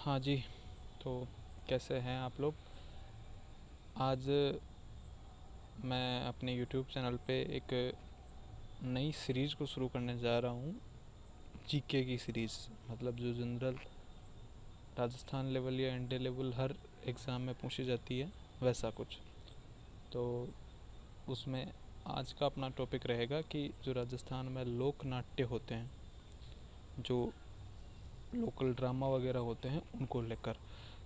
हाँ जी। तो कैसे हैं आप लोग। आज मैं अपने यूट्यूब चैनल पे एक नई सीरीज़ को शुरू करने जा रहा हूँ। जीके की सीरीज़, मतलब जो जनरल राजस्थान लेवल या इंडिया लेवल हर एग्ज़ाम में पूछी जाती है, वैसा कुछ। तो उसमें आज का अपना टॉपिक रहेगा कि जो राजस्थान में लोक नाट्य होते हैं, जो लोकल ड्रामा वगैरह होते हैं, उनको लेकर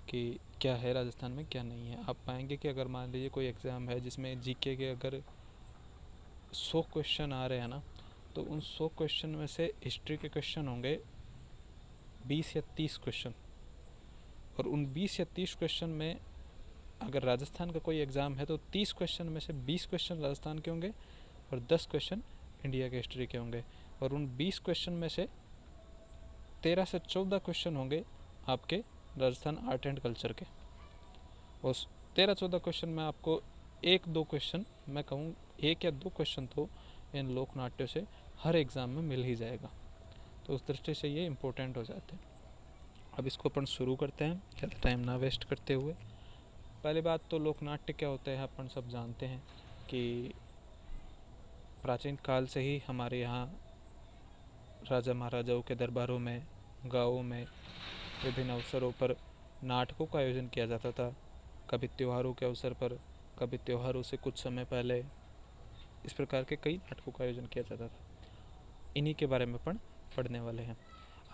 कि क्या है राजस्थान में, क्या नहीं है। आप पाएंगे कि अगर मान लीजिए कोई एग्ज़ाम है जिसमें जीके के अगर 100 क्वेश्चन आ रहे हैं ना, तो उन 100 क्वेश्चन में से हिस्ट्री के क्वेश्चन होंगे 20 या 30 क्वेश्चन। और उन 20 या 30 क्वेश्चन में अगर राजस्थान का कोई एग्ज़ाम है तो 30 क्वेश्चन में से 20 क्वेश्चन राजस्थान के होंगे और 10 क्वेश्चन इंडिया के हिस्ट्री के होंगे। और उन 20 क्वेश्चन में से 13 से 14 क्वेश्चन होंगे आपके राजस्थान आर्ट एंड कल्चर के। उस 13-14 क्वेश्चन में आपको एक दो क्वेश्चन, मैं कहूँ एक या दो क्वेश्चन तो इन लोक नाट्यों से हर एग्ज़ाम में मिल ही जाएगा। तो उस दृष्टि से ये इम्पोर्टेंट हो जाते हैं। अब इसको अपन शुरू करते हैं ज़्यादा टाइम ना वेस्ट करते हुए। पहली बात तो लोक नाट्य क्या होते हैं अपन सब जानते हैं कि प्राचीन काल से ही हमारे यहाँ राजा महाराजाओं के दरबारों में, गाँवों में विभिन्न अवसरों पर नाटकों का आयोजन किया जाता था। कभी त्योहारों के अवसर पर, कभी त्योहारों से कुछ समय पहले, इस प्रकार के कई नाटकों का आयोजन किया जाता था। इन्हीं के बारे में अपन पढ़ने वाले हैं।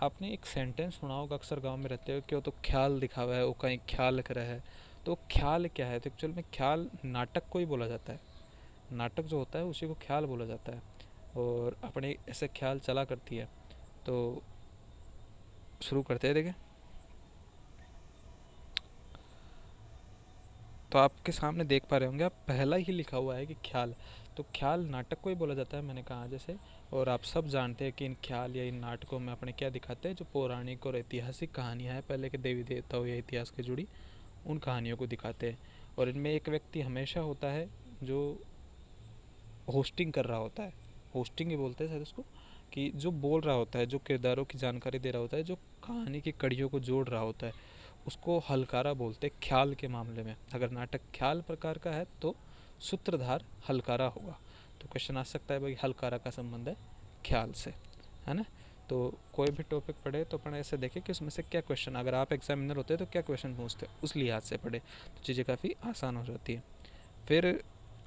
आपने एक सेंटेंस सुना होगा अक्सर गांव में रहते हो कि वो तो ख्याल दिखावा है, वो कहीं ख्याल कर है। तो ख्याल क्या है? तो एक्चुअल में ख्याल नाटक को ही बोला जाता है। नाटक जो होता है उसी को ख्याल बोला जाता है। और अपने ऐसे ख्याल चला करती है। तो शुरू करते हैं। देखिए, तो आपके सामने देख पा रहे होंगे आप, पहला ही लिखा हुआ है कि ख्याल। तो ख्याल नाटक को ही बोला जाता है, मैंने कहा जैसे। और आप सब जानते हैं कि इन ख्याल या इन नाटकों में अपने क्या दिखाते हैं, जो पौराणिक और ऐतिहासिक कहानियाँ हैं पहले के देवी देवताओं या इतिहास से जुड़ी, उन कहानियों को दिखाते हैं। और इनमें एक व्यक्ति हमेशा होता है जो होस्टिंग कर रहा होता है। होस्टिंग ही बोलते हैं शायद उसको, कि जो बोल रहा होता है, जो किरदारों की जानकारी दे रहा होता है, जो कहानी की कड़ियों को जोड़ रहा होता है, उसको हलकारा बोलते हैं। ख्याल के मामले में अगर नाटक ख्याल प्रकार का है तो सूत्रधार हलकारा होगा। तो क्वेश्चन आ सकता है भाई हलकारा का संबंध है ख्याल से, है ना। तो कोई भी टॉपिक पढ़े तो अपन ऐसे देखें कि उसमें से क्या क्वेश्चन, अगर आप एग्जामिनर होते तो क्या क्वेश्चन पूछते, उस लिहाज से पढ़े तो चीज़ें काफ़ी आसान हो जाती है। फिर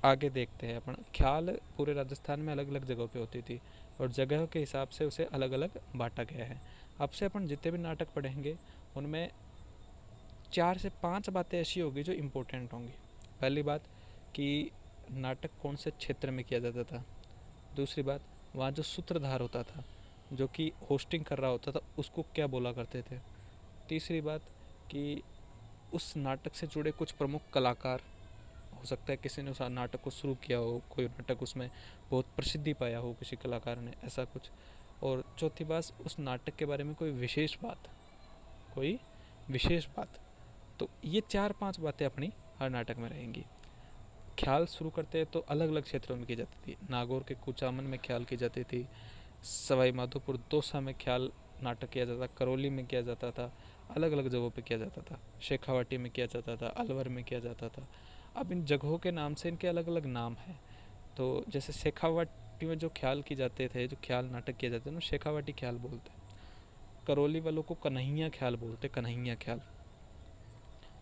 आगे देखते हैं अपन। ख्याल पूरे राजस्थान में अलग अलग जगहों पे होती थी और जगह के हिसाब से उसे अलग अलग बांटा गया है। अब से अपन जितने भी नाटक पढ़ेंगे उनमें 4 से 5 बातें ऐसी होगी जो इम्पोर्टेंट होंगी। पहली बात कि नाटक कौन से क्षेत्र में किया जाता था। दूसरी बात, वहाँ जो सूत्रधार होता था, जो कि होस्टिंग कर रहा होता था, उसको क्या बोला करते थे। तीसरी बात कि उस नाटक से जुड़े कुछ प्रमुख कलाकार, हो सकता है किसी ने उस नाटक को शुरू किया हो, कोई नाटक उसमें बहुत प्रसिद्धि पाया हो किसी कलाकार ने, ऐसा कुछ। और चौथी बात, उस नाटक के बारे में कोई विशेष बात, कोई विशेष बात। तो ये 4-5 बातें अपनी हर नाटक में रहेंगी। ख्याल शुरू करते हैं तो अलग अलग क्षेत्रों में की जाती थी। नागौर के कुचामन में ख्याल की जाती थी, सवाई माधोपुर दौसा में ख्याल नाटक किया जाता था, करौली में किया जाता था, अलग अलग जगहों पे किया जाता था, शेखावाटी में किया जाता था, अलवर में किया जाता था। अब इन जगहों के नाम से इनके अलग अलग नाम हैं। तो जैसे शेखावाटी में जो ख्याल की जाते थे, जो ख्याल नाटक किए जाते थे ना, शेखावाटी ख्याल बोलते हैं। करौली वालों को कन्हैया ख्याल बोलते, कन्हैया ख्याल।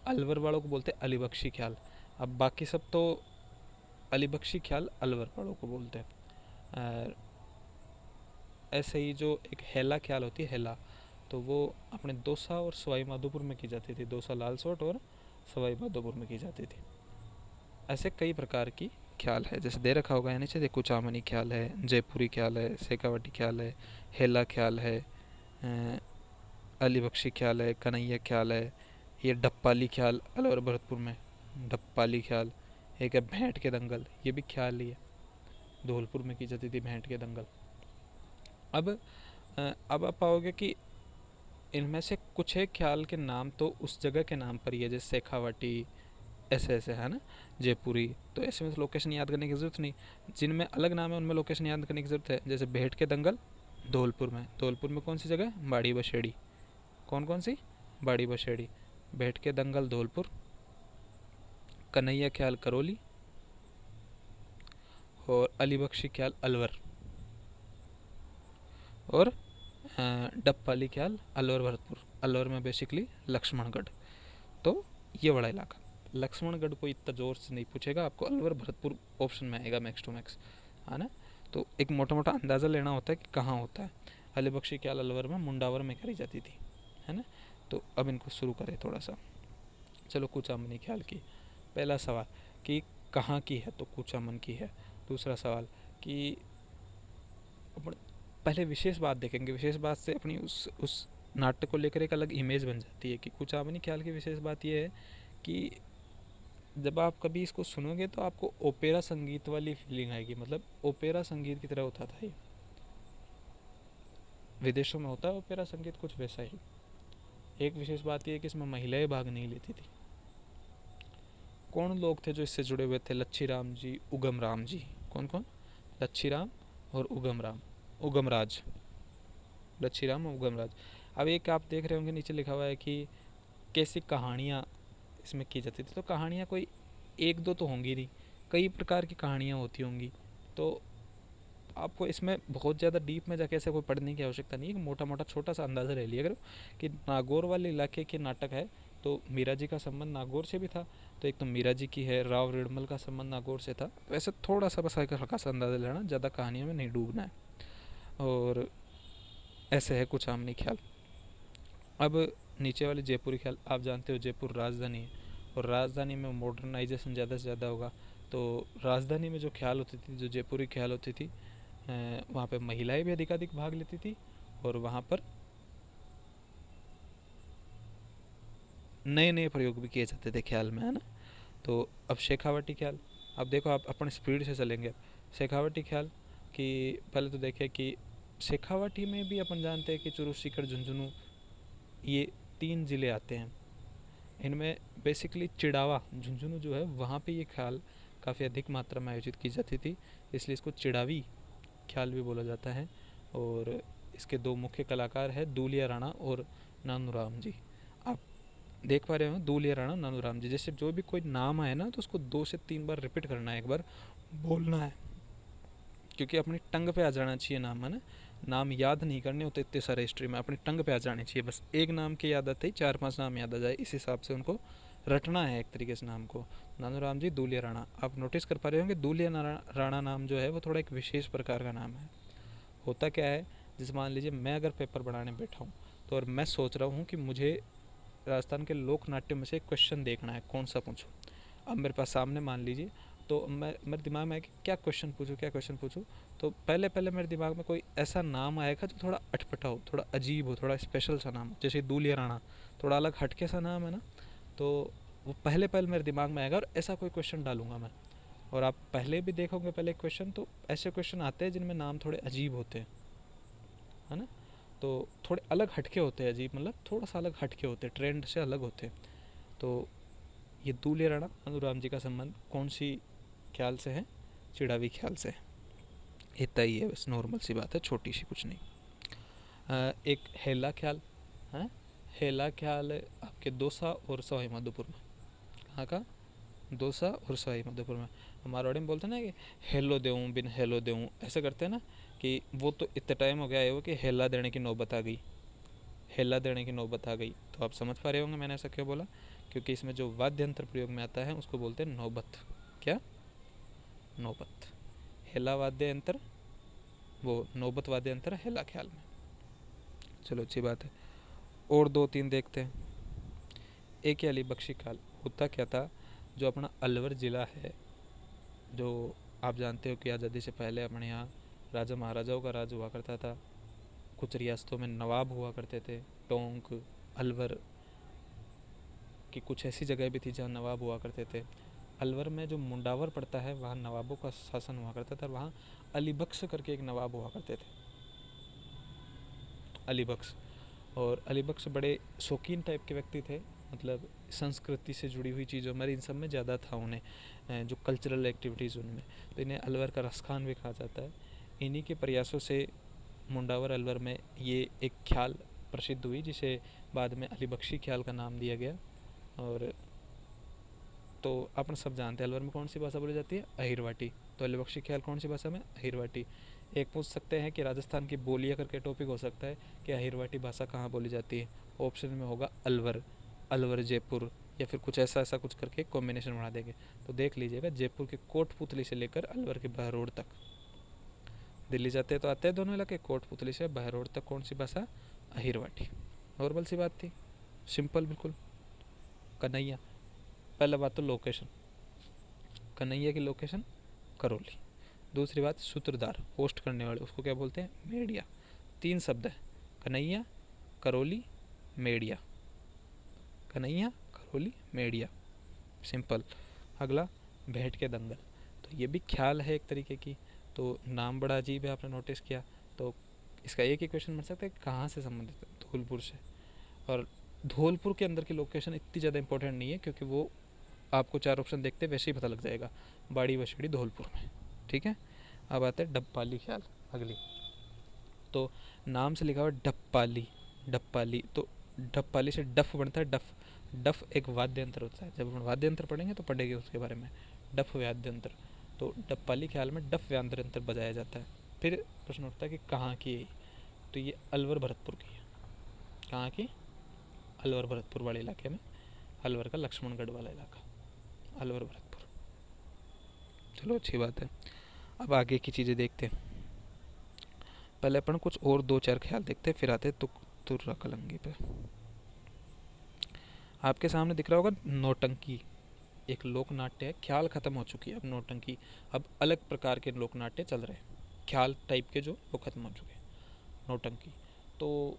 अलवर वालों को बोलते अलीबख्शी ख्याल। अब बाकी सब तो अलीबख्शी ख्याल अलवर वालों को बोलते हैं। ऐसे ही जो एक हेला ख्याल होती है, हेला, तो वो अपने दौसा और सवाई माधोपुर में की जाती थी। दौसा लालसोट और सवाई माधोपुर में की जाती थी। ऐसे कई प्रकार की ख्याल है, जैसे दे रखा होगा यानी से कुचामनी ख्याल है, जयपुरी ख्याल है, शेखावटी ख्याल है, हेला ख्याल है, अलीबख्शी ख्याल है, कन्हैया ख्याल है, ये डप्पाली ख्याल अलवर भरतपुर में, डप्पाली ख्याल। एक है भेंट के दंगल, ये भी ख्याल ही है, धौलपुर में की जाती थी भेंट के दंगल। अब आप पाओगे कि इनमें से कुछ एक ख्याल के नाम तो उस जगह के नाम पर ही है, जैसे शेखावाटी, ऐसे ऐसे है ना, जयपुरी। तो ऐसे में तो लोकेशन याद करने की ज़रूरत नहीं। जिनमें अलग नाम है उनमें लोकेशन याद करने की ज़रूरत है। जैसे भेंट के दंगल धौलपुर में, धौलपुर में कौन सी जगह, बाड़ी बशेड़ी। कौन कौन सी, बाड़ी बशेड़ी, बैठ के दंगल धौलपुर, कन्हैया ख्याल करौली और अली बख्शी ख्याल अलवर और डप्पाली ख्याल अलवर भरतपुर। अलवर में बेसिकली लक्ष्मणगढ़। तो ये बड़ा इलाका। लक्ष्मणगढ़ को इतना जोर से नहीं पूछेगा, आपको अलवर भरतपुर ऑप्शन में आएगा मैक्स टू मैक्स, है ना। तो एक मोटा मोटा अंदाज़ा लेना होता है कि कहाँ होता है। अली बख्शी ख्याल अलवर में, मुंडावर में करी जाती थी, है ना। तो अब इनको शुरू करें थोड़ा सा। चलो कूचामनी ख्याल की। पहला सवाल कि कहाँ की है, तो कूचामन की है। दूसरा सवाल कि पहले विशेष बात देखेंगे, विशेष बात से अपनी उस नाटक को लेकर एक अलग इमेज बन जाती है कि कूचामनी ख्याल की विशेष बात यह है कि जब आप कभी इसको सुनोगे तो आपको ओपेरा संगीत वाली फीलिंग आएगी, मतलब ओपेरा संगीत की तरह होता था ये। विदेशों में होता है ओपेरा संगीत कुछ वैसा ही। एक विशेष बात यह है कि इसमें महिलाएं भाग नहीं लेती थी। कौन लोग थे जो इससे जुड़े हुए थे? लच्छी राम जी, उगम राम जी। कौन कौन? लच्छी राम और उगम राम, उगमराज, लच्छी राम और उगमराज। अब एक आप देख रहे होंगे नीचे लिखा हुआ है कि कैसी कहानियाँ इसमें की जाती थी। तो कहानियाँ कोई एक दो तो होंगी नहीं, कई प्रकार की कहानियाँ होती होंगी। तो आपको इसमें बहुत ज़्यादा डीप में जाके ऐसे कोई पढ़ने की आवश्यकता नहीं है, मोटा मोटा छोटा सा अंदाज़ा ले लिया करो कि नागौर वाले इलाके के नाटक है तो मीरा जी का संबंध नागौर से भी था। तो एक तो मीरा जी की है, राव रिड़मल का संबंध नागौर से था। वैसे थोड़ा सा बस हल्का सा अंदाज़ा लेना, ज़्यादा कहानियों में नहीं डूबना है। और ऐसे है कुछ आमनी ख्याल। अब नीचे वाले जयपुरी ख्याल, आप जानते हो जयपुर राजधानी है और राजधानी में मॉडर्नाइजेशन ज़्यादा से ज़्यादा होगा। तो राजधानी में जो ख्याल होती थी, जो जयपुरी ख्याल होती थी, वहाँ पे महिलाएं भी अधिकाधिक भाग लेती थी और वहाँ पर नए नए प्रयोग भी किए जाते थे ख्याल में, है ना। तो अब शेखावटी ख्याल, अब देखो आप अपन स्पीड से चलेंगे। शेखावटी ख्याल कि पहले तो देखें कि शेखावटी में भी अपन जानते हैं कि चुरू, सीकर, झुंझुनू, ये 3 ज़िले आते हैं। इनमें बेसिकली चिड़ावा, झुंझुनू जो है वहाँ पे ये ख्याल काफ़ी अधिक मात्रा में आयोजित की जाती थी, इसलिए इसको चिड़ावी ख्याल भी बोला जाता है। और इसके 2 मुख्य कलाकार हैं, दूलिया राणा और नानूराम जी। आप देख पा रहे हो, दूलिया राणा, नानूराम जी। जैसे जो भी कोई नाम आए ना तो उसको 2 से 3 बार रिपीट करना है, एक बार बोलना है, क्योंकि अपनी टंग पे आ जाना चाहिए नाम, है ना। नाम याद नहीं करने होते इतने सारे हिस्ट्री में, अपनी टंग पे आ जाने चाहिए। बस एक नाम की याद आते ही 4-5 नाम याद आ जाए, इस हिसाब से उनको रटना है एक तरीके से नाम को। नानूराम जी, दूलिया राणा। आप नोटिस कर पा रहे होंगे दूलिया राणा नाम जो है वो थोड़ा एक विशेष प्रकार का नाम है। होता क्या है, जैसे मान लीजिए मैं अगर पेपर बनाने बैठा हूँ तो और मैं सोच रहा हूँ कि मुझे राजस्थान के लोक नाट्य में से एक क्वेश्चन देखना है, कौन सा पूछूँ। अब मेरे पास सामने मान लीजिए, तो मैं मेरे दिमाग में है कि क्या क्वेश्चन पूछूँ, क्या क्वेश्चन पूछूँ। तो पहले पहले मेरे दिमाग में कोई ऐसा नाम आएगा जो थोड़ा अटपटा हो, थोड़ा अजीब हो, थोड़ा स्पेशल सा नाम हो। जैसे दूलिया राणा थोड़ा अलग हटके सा नाम है ना, तो वो पहले पहले मेरे दिमाग में आएगा और ऐसा कोई क्वेश्चन डालूंगा मैं। और आप पहले भी देखोगे पहले क्वेश्चन, तो ऐसे क्वेश्चन आते हैं जिनमें नाम थोड़े अजीब होते हैं, है ना। तो थोड़े अलग हटके होते हैं, अजीब मतलब थोड़ा सा अलग हटके होते हैं, ट्रेंड से अलग होते हैं। तो ये दूल्हे राणा अनुराम जी का संबंध कौन सी ख्याल से है? चिड़ावी ख्याल से। इतना ही है, बस नॉर्मल सी बात है, छोटी सी, कुछ नहीं। एक हेला ख्याल है। हेला ख्याल आपके दौसा और सवाई माधोपुर में। कहाँ का? दौसा और सवाई माधोपुर में। मारवाड़ी में बोलते हैं ना कि हेलो देऊँ बिन हेलो देऊँ, ऐसे करते हैं ना, कि वो तो इतना टाइम हो गया है वो कि हेला देने की नौबत आ गई, हेला देने की नौबत आ गई। तो आप समझ पा रहे होंगे मैंने ऐसा क्यों बोला, क्योंकि इसमें जो वाद्य यंत्र प्रयोग में आता है उसको बोलते हैं नौबत। क्या? नौबत। हेला वाद्य यंत्र, वो नौबत वाद्य यंत्र हेला ख्याल में। चलो अच्छी बात है। और 2-3 देखते हैं। एक ही अली बख्शी ख्याल। होता क्या था, जो अपना अलवर ज़िला है, जो आप जानते हो कि आज़ादी से पहले अपने यहाँ राजा महाराजाओं का राज हुआ करता था। कुछ रियासतों में नवाब हुआ करते थे, टोंक, अलवर की कुछ ऐसी जगह भी थी जहाँ नवाब हुआ करते थे। अलवर में जो मुंडावर पड़ता है वहाँ नवाबों का शासन हुआ करता था। वहाँ अली बख्श करके एक नवाब हुआ करते थे, अली बख्श। और अली बख्श बड़े शौकीन टाइप के व्यक्ति थे, मतलब संस्कृति से जुड़ी हुई चीज़ों में, इन सब में ज़्यादा था उन्हें, जो कल्चरल एक्टिविटीज़ उनमें। तो इन्हें अलवर का रसखान भी कहा जाता है। इन्हीं के प्रयासों से मुंडावर अलवर में ये एक ख्याल प्रसिद्ध हुई, जिसे बाद में अली बख्शी ख्याल का नाम दिया गया। और तो अपन सब जानते हैं अलवर में कौन सी भाषा बोली जाती है, अहिरवाटी। तो अली बख्शी ख्याल कौन सी भाषा में, अहिरवाटी। एक पूछ सकते हैं कि राजस्थान की बोलियाँ करके टॉपिक हो सकता है कि अहिरवाटी भाषा कहाँ बोली जाती है। ऑप्शन में होगा अलवर, अलवर जयपुर, या फिर कुछ ऐसा कुछ करके कॉम्बिनेशन बना देंगे। तो देख लीजिएगा, जयपुर के कोटपुतली से लेकर अलवर के बहरोड तक, दिल्ली जाते हैं तो आते हैं दोनों इलाके, कोटपुतली से बहरोड तक कौन सी भाषा, अहिरवाटी। नॉर्मल सी बात थी, सिंपल बिल्कुल। कन्हैया, पहला बात तो लोकेशन, कन्हैया की लोकेशन करौली। दूसरी बात सूत्रधार, होस्ट करने वाले, उसको क्या बोलते हैं, मेडिया। 3 शब्द है, Kanhaiya, Karauli, media. Kanhaiya, Karauli, media, simple. अगला भेंट के दंगल, तो ये भी ख्याल है एक तरीके की। तो नाम बड़ा अजीब है, आपने नोटिस किया। तो इसका एक ही क्वेश्चन बन सकता है, कहाँ से संबंधित है, धौलपुर से। और धौलपुर के अंदर की लोकेशन इतनी ज़्यादा इंपॉर्टेंट नहीं है, क्योंकि वो आपको 4 ऑप्शन देखते वैसे ही पता लग जाएगा, बाड़ी बछड़ी धौलपुर में। ठीक है, अब आते हैं डब्बाली ख्याल, अगली। तो नाम से लिखा हुआ डब्बाली, डब्बाली। तो डब्बाली से डफ बनता है, डफ। डफ एक वाद्य यंत्र होता है, जब हम वाद्य यंत्र पढ़ेंगे तो पढ़ेंगे उसके बारे में, डफ वाद्य यंत्र। तो डब्बाली ख्याल में डफ वाद्य यंत्र बजाया जाता है। फिर प्रश्न उठता है कि कहाँ की है, तो ये अलवर भरतपुर की है। कहाँ की, अलवर भरतपुर वाले इलाके में, अलवर का लक्ष्मणगढ़ वाला इलाका, अलवर भरतपुर। चलो अच्छी बात है। अब आगे की चीज़ें देखते हैं। पहले अपन कुछ और 2-4 ख्याल देखते हैं, फिर आते हैं तुर्रा कलंगी पे। आपके सामने दिख रहा होगा नौटंकी, एक लोक नाट्य है। ख्याल खत्म हो चुकी है, अब नौटंकी, अब अलग प्रकार के लोक नाट्य चल रहे हैं, ख्याल टाइप के जो वो खत्म हो चुके हैं। नौटंकी तो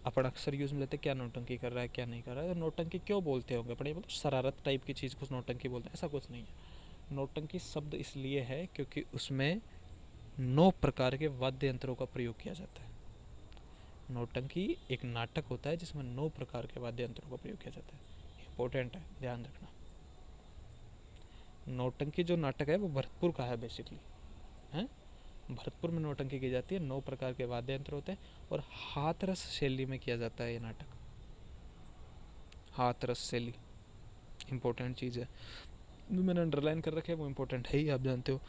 अपन अक्सर यूज़ में लेते हैं, क्या नौटंकी कर रहा है क्या नहीं कर रहा है। तो नौटंकी क्यों बोलते होंगे अपने, मतलब शरारत टाइप की चीज़ को नौटंकी बोलते हैं, ऐसा कुछ नहीं है। नौटंकी शब्द इसलिए है क्योंकि उसमें 9 प्रकार के वाद्य यंत्रों का प्रयोग किया जाता है। नौटंकी एक नाटक होता है जिसमें 9 प्रकार के वाद्य यंत्रों का प्रयोग किया जाता है। इंपॉर्टेंट है, ध्यान रखना। नौटंकी जो नाटक है वो भरतपुर का है बेसिकली, है भरतपुर में नौटंकी की जाती है। 9 प्रकार के वाद्य यंत्र होते हैं और हाथरस शैली में किया जाता है ये नाटक। हाथरस शैली इंपॉर्टेंट चीज़ है, जो मैंने अंडरलाइन कर रखे है वो इंपॉर्टेंट है ही, आप जानते हो।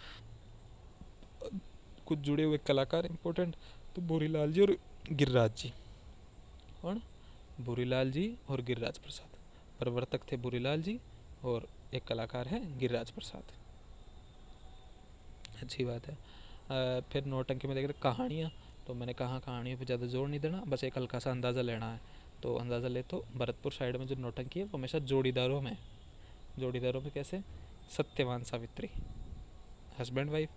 कुछ जुड़े हुए कलाकार इंपॉर्टेंट, तो भूरीलाल जी और गिरिराज जी। कौन, भूरीलाल जी और गिरिराज प्रसाद। प्रवर्तक थे भूरीलाल जी और एक कलाकार है गिरिराज प्रसाद। अच्छी बात है। फिर नौटंकी में देख रहे कहानियाँ, तो मैंने कहा कहानियों पे ज़्यादा जोर नहीं देना, बस एक हल्का सा अंदाज़ा लेना है। तो अंदाज़ा ले, तो भरतपुर साइड में जो नौटंकी है वो हमेशा जोड़ीदारों में। जोड़ीदारों में कैसे, Satyavan Savitri husband wife,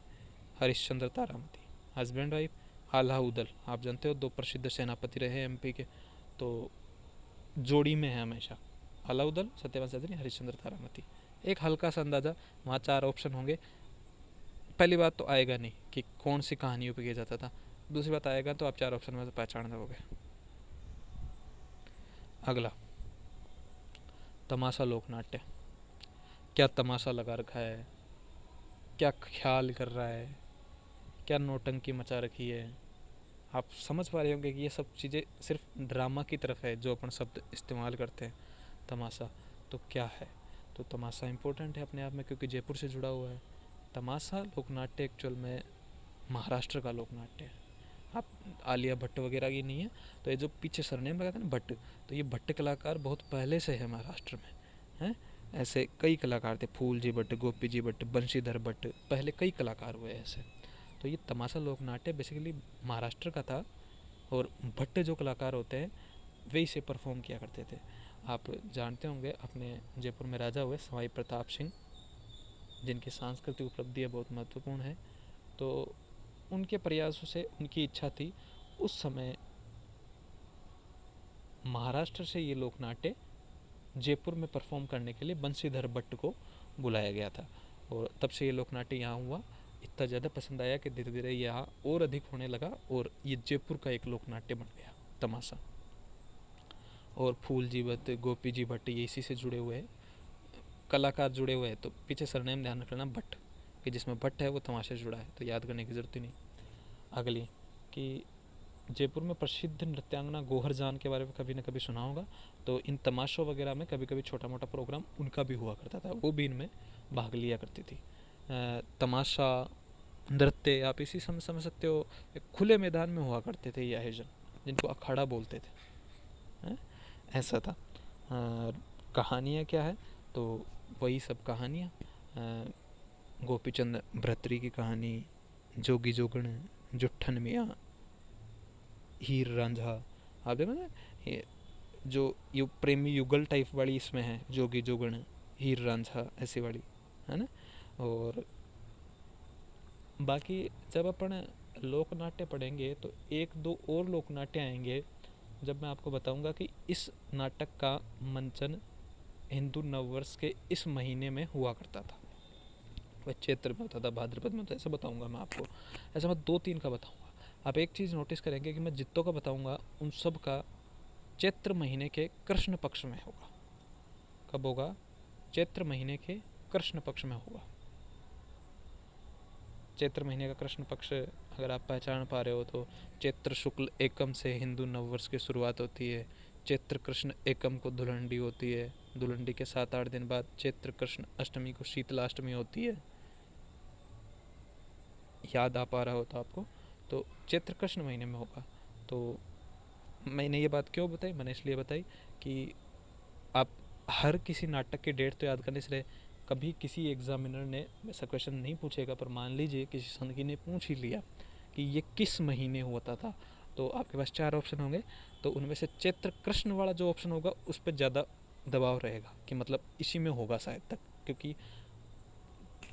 Harishchandra Taramati husband wife, Alha Udal, आप जानते हो 2 प्रसिद्ध सेनापति रहे एमपी के, तो जोड़ी में है हमेशा आल्हा उदल, सत्यवान सावित्री, हरिश्चंद्र तारामती। एक हल्का सा अंदाज़ा, वहाँ 4 ऑप्शन होंगे। पहली बात तो आएगा नहीं कि कौन सी कहानियों पे किया जाता था, दूसरी बात आएगा तो आप 4 ऑप्शन में से पहचान दोगे। अगला, तमाशा लोकनाट्य। क्या तमाशा लगा रखा है, क्या ख्याल कर रहा है, क्या नौटंकी मचा रखी है। आप समझ पा रहे होंगे कि ये सब चीज़ें सिर्फ ड्रामा की तरफ है जो अपन शब्द इस्तेमाल करते हैं। तमाशा तो क्या है, तो तमाशा इम्पोर्टेंट है अपने आप में क्योंकि जयपुर से जुड़ा हुआ है। तमाशा लोकनाट्य एक्चुअल में महाराष्ट्र का लोकनाट्य है। आप आलिया भट्ट वगैरह की नहीं है, तो ये जो पीछे सरनेम लगा था ना भट्ट, तो ये भट्ट कलाकार बहुत पहले से है महाराष्ट्र में, हैं। ऐसे कई कलाकार थे, फूल जी भट्ट, गोपी जी भट्ट, बंशीधर भट्ट, पहले कई कलाकार हुए ऐसे। तो ये तमाशा लोकनाट्य बेसिकली महाराष्ट्र का था और भट्ट जो कलाकार होते हैं वे इसे परफॉर्म किया करते थे। आप जानते होंगे अपने जयपुर में राजा हुए सवाई प्रताप सिंह, जिनकी सांस्कृतिक उपलब्धियाँ बहुत महत्वपूर्ण है। तो उनके प्रयासों से, उनकी इच्छा थी उस समय महाराष्ट्र से ये लोकनाट्य जयपुर में परफॉर्म करने के लिए बंशीधर भट्ट को बुलाया गया था और तब से ये लोकनाट्य यहाँ हुआ। इतना ज़्यादा पसंद आया कि धीरे धीरे यहाँ और अधिक होने लगा और ये जयपुर का एक लोकनाट्य बन गया तमाशा। और फूल जी भट्ट, गोपी जी भट्ट, ये इसी से जुड़े हुए हैं, कलाकार जुड़े हुए हैं। तो पीछे सरनेम ध्यान रखना भट्ट, कि जिसमें भट्ट है वो तमाशा से जुड़ा है, तो याद करने की ज़रूरत ही नहीं। अगली कि जयपुर में प्रसिद्ध नृत्यांगना गोहर जान के बारे में कभी ना कभी सुना होगा। तो इन तमाशों वगैरह में कभी कभी छोटा मोटा प्रोग्राम उनका भी हुआ करता था, वो भी इनमें भाग लिया करती थी। तमाशा, नृत्य आप इसी समझ सकते हो, एक खुले मैदान में हुआ करते थे ये आयोजन, जिनको अखाड़ा बोलते थे। हैं? ऐसा था। कहानियाँ क्या है, तो वही सब कहानियाँ, गोपीचंद भ्रतरी की कहानी, जोगी जोगण, जुट्ठन मियाँ, हीर रांझा। आप देखो ना, ये जो प्रेमी युगल टाइप वाली इसमें है, जोगी जोगण, हीर रांझा ऐसी वाली, है ना। और बाकी जब अपन लोक नाट्य पढ़ेंगे तो एक दो और लोक नाट्य आएंगे, जब मैं आपको बताऊंगा कि इस नाटक का मंचन हिंदू नववर्ष के इस महीने में हुआ करता था। वह चैत्र में होता था, भाद्रपद में होता था, ऐसा बताऊंगा मैं आपको। ऐसा मैं 2-3 का बताऊंगा। आप एक चीज़ नोटिस करेंगे कि मैं जितों का बताऊंगा उन सब का चैत्र महीने के कृष्ण पक्ष में होगा। कब होगा? चैत्र महीने के कृष्ण पक्ष में होगा। चैत्र महीने का कृष्ण पक्ष अगर आप पहचान पा रहे हो तो चैत्र शुक्ल एकम से हिंदू नववर्ष की शुरुआत होती है। चैत्र कृष्ण एकम को धुलंडी होती है। धुलंडी के 7-8 दिन बाद चैत्र कृष्ण अष्टमी को शीतलाष्टमी होती है। याद आ पा रहा हो तो आपको, तो चैत्र कृष्ण महीने में होगा। तो मैंने ये बात क्यों बताई? मैंने इसलिए बताई कि आप हर किसी नाटक की डेट तो याद करने से, कभी किसी एग्जामिनर ने ऐसा क्वेश्चन नहीं पूछेगा, पर मान लीजिए किसी संगी ने पूछ ही लिया कि ये किस महीने होता था, तो आपके पास 4 ऑप्शन होंगे। तो उनमें से चैत्र कृष्ण वाला जो ऑप्शन होगा उस पर ज़्यादा दबाव रहेगा कि मतलब इसी में होगा शायद तक, क्योंकि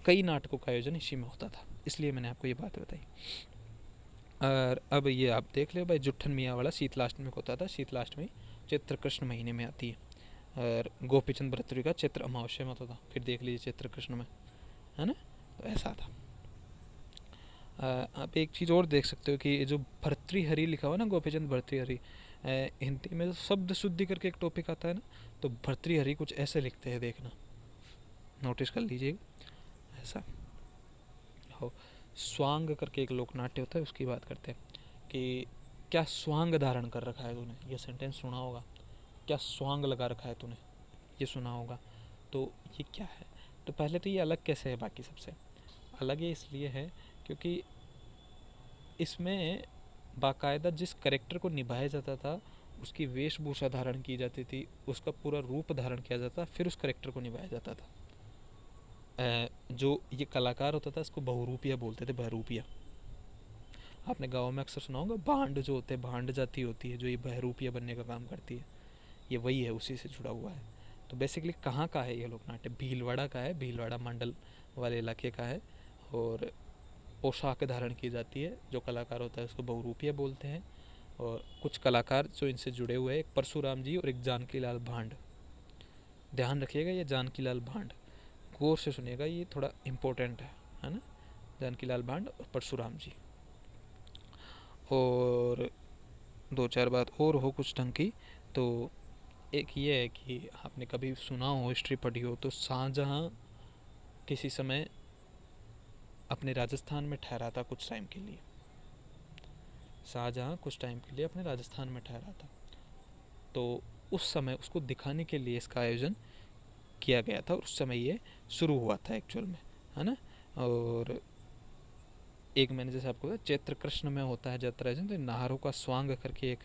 कई नाटकों का आयोजन इसी में होता था, इसलिए मैंने आपको ये बात बताई। और अब ये आप देख ले भाई, जुट्ठन मियाँ वाला शीतलाष्टमी को होता था। शीतलाष्टमी चैत्र कृष्ण महीने में आती है। और गोपीचंद भर्तृहरि का चैत्र अमावस्या में होता था, फिर देख लीजिए चैत्र कृष्ण में, है ना। तो ऐसा था। आप एक चीज़ और देख सकते हो कि जो भर्तृहरि लिखा हुआ ना, गोपीचंद भर्तृहरि, हिंदी में शब्द शुद्धि करके एक टॉपिक आता है ना, तो भर्तृहरि कुछ ऐसे लिखते हैं, देखना, नोटिस कर लीजिए ऐसा हो। स्वांग करके एक लोक नाट्य होता है, उसकी बात करते हैं कि क्या स्वांग धारण कर रखा है तूने, ये सेंटेंस सुना होगा। क्या स्वांग लगा रखा है तूने, ये सुना होगा। तो ये क्या है? तो पहले तो ये अलग कैसे है बाकी सबसे? अलग ये इसलिए है क्योंकि इसमें बाकायदा जिस करेक्टर को निभाया जाता था उसकी वेशभूषा धारण की जाती थी, उसका पूरा रूप धारण किया जाता, फिर उस करेक्टर को निभाया जाता था। जो ये कलाकार होता था इसको बहुरूपिया बोलते थे, बहरूपिया। आपने गाँव में अक्सर सुना होगा, भांड जो होते हैं, भांड जाति होती है जो ये बहरूपिया बनने का काम करती है, ये वही है, उसी से जुड़ा हुआ है। तो बेसिकली कहाँ का है ये लोक नाट्य? भीलवाड़ा का है, भीलवाड़ा मंडल वाले इलाके का है। और पोशाक धारण की जाती है, जो कलाकार होता है उसको बहुरूपिया बोलते हैं। और कुछ कलाकार जो इनसे जुड़े हुए हैं, एक परशुराम जी और एक जानकी लाल भांड। ध्यान रखिएगा, ये जानकी लाल भांड, गौर से सुनिएगा, ये थोड़ा इम्पोर्टेंट है ना। जानकी लाल भांड और परशुराम जी। और 2-4 बात और हो कुछ ढंग की, तो एक ये है कि आपने कभी सुना हो, हिस्ट्री पढ़ी हो, तो शाहजहाँ किसी समय अपने राजस्थान में ठहरा था कुछ टाइम के लिए। शाहजहाँ कुछ टाइम के लिए अपने राजस्थान में ठहरा था, तो उस समय उसको दिखाने के लिए इसका आयोजन किया गया था, और उस समय ये शुरू हुआ था एक्चुअल में, है ना। और एक मैंने जैसे आपको बताया चैत्र कृष्ण में होता है यात्रा आयोजन, तो नाहरों का स्वांग करके एक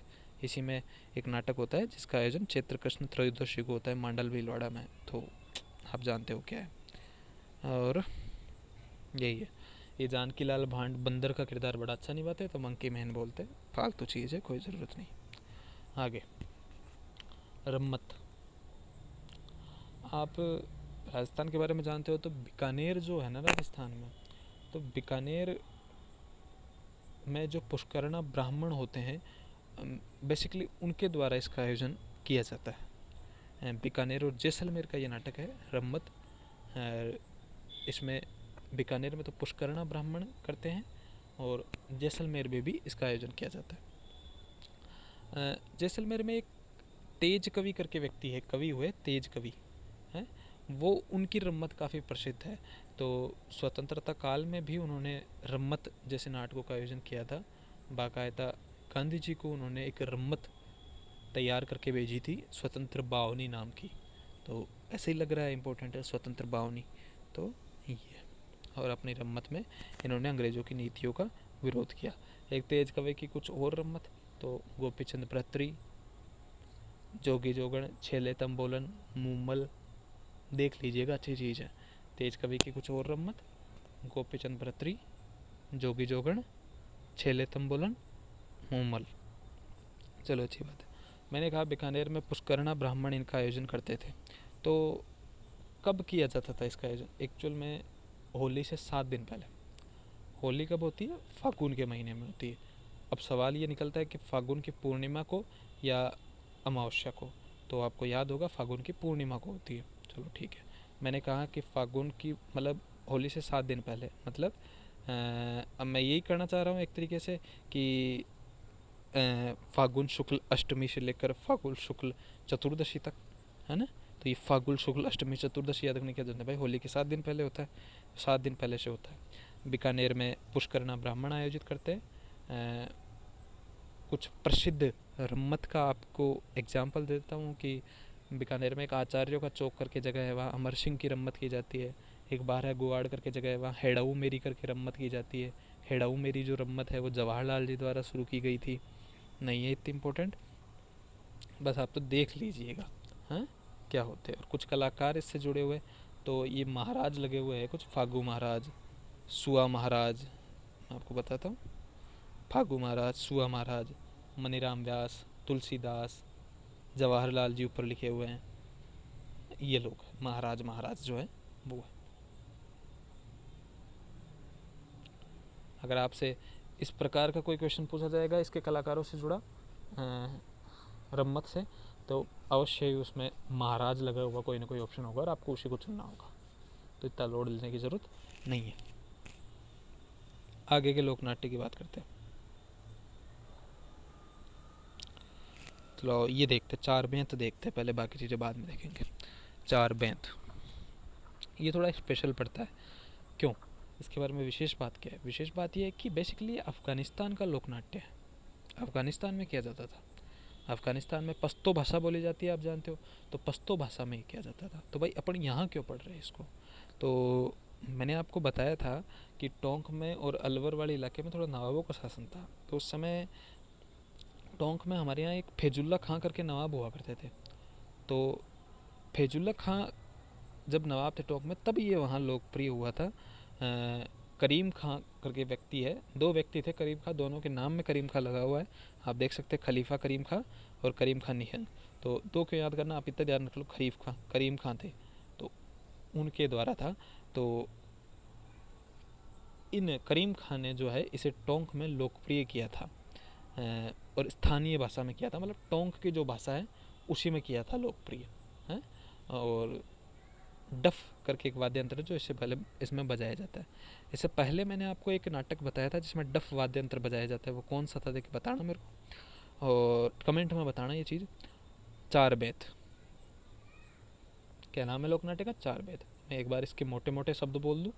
इसी में एक नाटक होता है जिसका आयोजन चैत्र कृष्ण त्रयोदशी को होता है, मांडल भीलवाड़ा में। तो आप जानते हो क्या है। और यही है, ये जानकी लाल भांड बंदर का किरदार बड़ा अच्छा निभाते, तो मंकी मैन बोलते, फालतू चीज़ है, कोई ज़रूरत नहीं। आगे, रम्मत। आप राजस्थान के बारे में जानते हो तो बीकानेर जो है ना राजस्थान में, तो बीकानेर में जो पुष्करणा ब्राह्मण होते हैं, बेसिकली उनके द्वारा इसका आयोजन किया जाता है। बीकानेर और जैसलमेर का ये नाटक है, रम्मत। इसमें बीकानेर में तो पुष्करणा ब्राह्मण करते हैं, और जैसलमेर में भी इसका आयोजन किया जाता है। जैसलमेर में एक तेज कवि करके व्यक्ति है, कवि हुए तेज कवि हैं, वो उनकी रम्मत काफ़ी प्रसिद्ध है। तो स्वतंत्रता काल में भी उन्होंने रम्मत जैसे नाटकों का आयोजन किया था, बाकायदा गांधी जी को उन्होंने एक रम्मत तैयार करके भेजी थी स्वतंत्र बावनी नाम की। तो ऐसे ही लग रहा है इम्पोर्टेंट है स्वतंत्र बावनी, तो ये। और अपनी रम्मत में इन्होंने अंग्रेज़ों की नीतियों का विरोध किया। एक तेज कवि की कुछ और रम्मत, तो गोपी चंद भर्तृ, जोगी जोगण, छेले तम्बोलन, मूमल, देख लीजिएगा, अच्छी चीज़ है। तेज कवि की कुछ और रम्मत, गोपी चंद भर्तृ, जोगी जोगण, छेले तम्बोलन, मूमल। चलो अच्छी बात है। मैंने कहा बीकानेर में पुष्करणा ब्राह्मण इनका आयोजन करते थे। तो कब किया जाता था इसका आयोजन? एक्चुअल में होली से 7 दिन पहले। होली कब होती है? फागुन के महीने में होती है। अब सवाल ये निकलता है कि फागुन की पूर्णिमा को या अमावस्या को। तो आपको याद होगा फागुन की पूर्णिमा को होती है। चलो ठीक है। मैंने कहा कि फागुन की मतलब होली से 7 दिन पहले, मतलब अब मैं यही करना चाह रहा हूँ एक तरीके से कि फागुन शुक्ल अष्टमी से लेकर फागुन शुक्ल चतुर्दशी तक, है ना। तो ये फागुन शुक्ल अष्टमी चतुर्दशी याद रखने क्या जरूरत है भाई, होली के 7 दिन पहले होता है, 7 दिन पहले से होता है। बीकानेर में पुष्करणा ब्राह्मण आयोजित करते हैं। कुछ प्रसिद्ध रम्मत का आपको एग्जाम्पल देता हूँ कि बीकानेर में एक आचार्यों का चौक करके जगह है, वहाँ अमर सिंह की रम्मत की जाती है। एक बार है गुवाड़ करके जगह है, वहाँ हेड़ाऊ मेरी करके रम्मत की जाती है। हेड़ाऊ मेरी जो रम्मत है वो जवाहरलाल जी द्वारा शुरू की गई थी। नहीं है इतनी इम्पोर्टेंट, बस आप तो देख लीजिएगा हाँ क्या होते हैं। और कुछ कलाकार इससे जुड़े हुए, तो ये महाराज लगे हुए हैं कुछ, फागू महाराज, सुआ महाराज, मैं आपको बताता हूँ। फागू महाराज, सुआ महाराज, मनीराम व्यास, तुलसीदास, जवाहरलाल जी ऊपर लिखे हुए हैं। ये लोग महाराज महाराज जो है वो है। अगर आपसे इस प्रकार का कोई क्वेश्चन पूछा जाएगा इसके कलाकारों से जुड़ा रम्मत से, तो अवश्य ही उसमें महाराज लगा हुआ कोई ना कोई ऑप्शन होगा और आपको उसी को चुनना होगा। तो इतना लोड लेने की ज़रूरत नहीं है। आगे के लोक नाट्य की बात करते हैं। तो ये देखते चार बेंत देखते हैं पहले, बाकी चीज़ें बाद में देखेंगे। चार बेंत ये थोड़ा स्पेशल पड़ता है। क्यों? इसके बारे में विशेष बात क्या है? विशेष बात यह है कि बेसिकली अफ़गानिस्तान का लोक नाट्य है। अफ़गानिस्तान में किया जाता था। अफ़गानिस्तान में पश्तो भाषा बोली जाती है, आप जानते हो, तो पश्तो भाषा में ही किया जाता था। तो भाई अपन यहाँ क्यों पढ़ रहे हैं इसको? तो मैंने आपको बताया था कि टोंक में और अलवर वाले इलाके में थोड़ा नवाबों का शासन था। तो उस समय टोंक में हमारे यहाँ एक फैजुल्ला खां करके नवाब हुआ करते थे। तो फैजुल्ला खां जब नवाब थे टोंक में, तब ये वहाँ लोकप्रिय हुआ था। करीम खां करके व्यक्ति है, दो व्यक्ति थे करीम खां, दोनों के नाम में करीम खां लगा हुआ है। आप देख सकते हैं खलीफा करीम खां और करीम खां निहंग। तो दो क्यों याद करना, आप इतना ध्यान रख लो, खलीफ खां करीम खां थे, तो उनके द्वारा था। तो इन करीम खां ने जो है इसे टोंक में लोकप्रिय किया था और स्थानीय भाषा में किया था, मतलब टोंक की जो भाषा है उसी में किया था लोकप्रिय है। और डफ करके एक वाद्य यंत्र जो इससे पहले इसमें बजाया जाता है। इससे पहले मैंने आपको एक नाटक बताया था जिसमें डफ वाद्य यंत्र बजाया जाता है, वो कौन सा था देखिए बताना मेरे को, और कमेंट में बताना ये चीज़। चार बेत, क्या नाम है लोक नाट्य का? चार बेत। मैं एक बार इसके मोटे मोटे शब्द बोल दूँ।